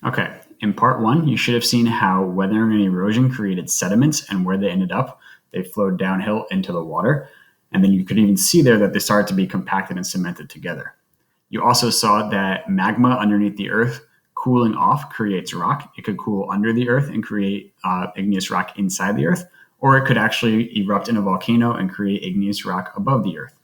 Okay, in part one, you should have seen how weathering and erosion created sediments and where they ended up. They flowed downhill into the water. And then you could even see there that they started to be compacted and cemented together. You also saw that magma underneath the earth cooling off creates rock. It could cool under the earth and create igneous rock inside the earth, or it could actually erupt in a volcano and create igneous rock above the earth.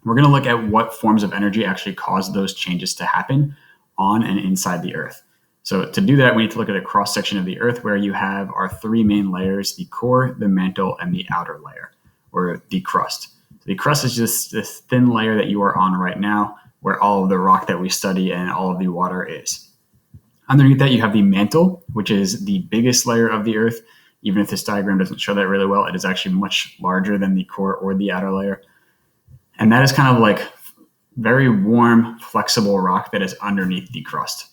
We're going to look at what forms of energy actually cause those changes to happen on and inside the earth. So to do that, we need to look at a cross section of the earth where you have our three main layers: the core, the mantle, and the outer layer, or the crust. So the crust is just this thin layer that you are on right now, where all of the rock that we study and all of the water is. Underneath that, you have the mantle, which is the biggest layer of the earth. Even if this diagram doesn't show that really well, it is actually much larger than the core or the outer layer. And that is kind of like very warm, flexible rock that is underneath the crust.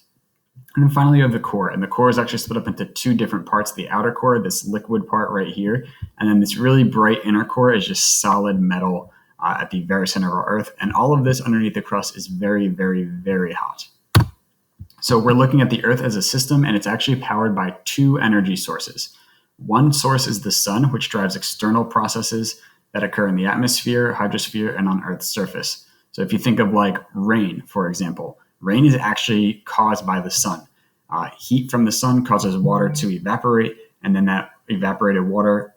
And then finally, you have the core. And the core is actually split up into two different parts: the outer core, this liquid part right here, and then this really bright inner core is just solid metal at the very center of our Earth. And all of this underneath the crust is very, very, very hot. So we're looking at the Earth as a system, and it's actually powered by two energy sources. One source is the sun, which drives external processes that occur in the atmosphere, hydrosphere, and on Earth's surface. So if you think of like rain, for example, rain is actually caused by the sun. Heat from the sun causes water to evaporate, and then that evaporated water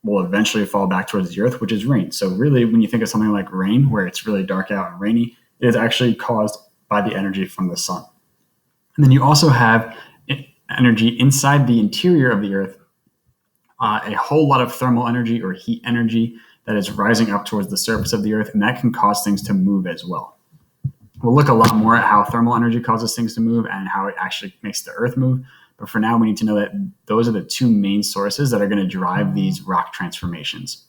will eventually fall back towards the earth, which is rain. So really, when you think of something like rain, where it's really dark out and rainy, it is actually caused by the energy from the sun. And then you also have energy inside the interior of the earth, a whole lot of thermal energy or heat energy that is rising up towards the surface of the earth, and that can cause things to move as well. We'll look a lot more at how thermal energy causes things to move and how it actually makes the earth move. But for now, we need to know that those are the two main sources that are going to drive these rock transformations.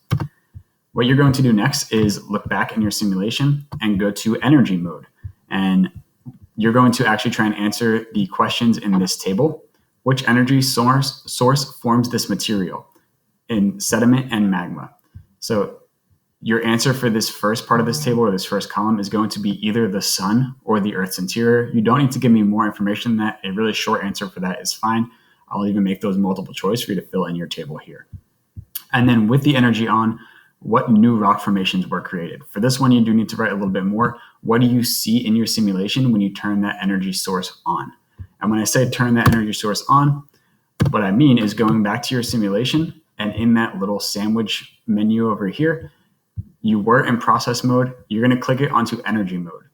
What you're going to do next is look back in your simulation and go to energy mode. And you're going to actually try and answer the questions in this table. Which energy source forms this material in sediment and magma? So your answer for this first part of this table, or this first column, is going to be either the sun or the Earth's interior. You don't need to give me more information than that. A really short answer for that is fine. I'll even make those multiple choice for you to fill in your table here. And then with the energy on, what new rock formations were created? For this one, you do need to write a little bit more. What do you see in your simulation when you turn that energy source on? And when I say turn that energy source on, what I mean is going back to your simulation, and in that little sandwich menu over here, you were in process mode. You're going to click it onto energy mode.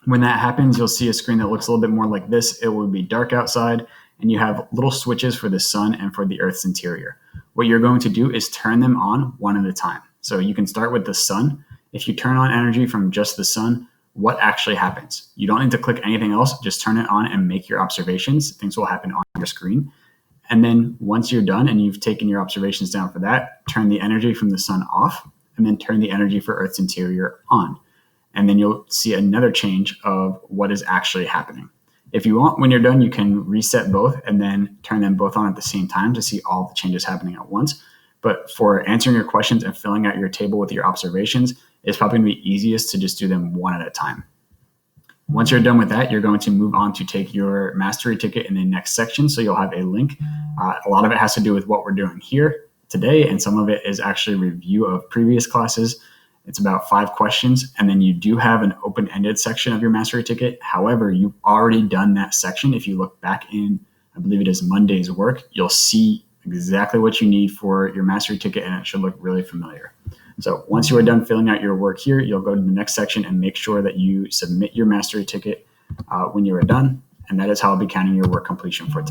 When that happens, you'll see a screen that looks a little bit more like this. It will be dark outside, and you have little switches for the sun and for the Earth's interior. What you're going to do is turn them on one at a time. So you can start with the sun. If you turn on energy from just the sun, what actually happens? You don't need to click anything else. Just turn it on and make your observations. Things will happen on your screen. And then once you're done and you've taken your observations down for that, turn the energy from the sun off, and then turn the energy for Earth's interior on. And then you'll see another change of what is actually happening. If you want, when you're done, you can reset both and then turn them both on at the same time to see all the changes happening at once. But for answering your questions and filling out your table with your observations, it's probably going to be easiest to just do them one at a time. Once you're done with that, you're going to move on to take your mastery ticket in the next section. So you'll have a link. A lot of it has to do with what we're doing here today, and some of it is actually review of previous classes. It's about 5 questions, and then you do have an open-ended section of your mastery ticket. However, you've already done that section. If you look back in, I believe it is Monday's work, you'll see exactly what you need for your mastery ticket, and it should look really familiar. So once you are done filling out your work here, you'll go to the next section and make sure that you submit your mastery ticket when you are done, and that is how I'll be counting your work completion for today.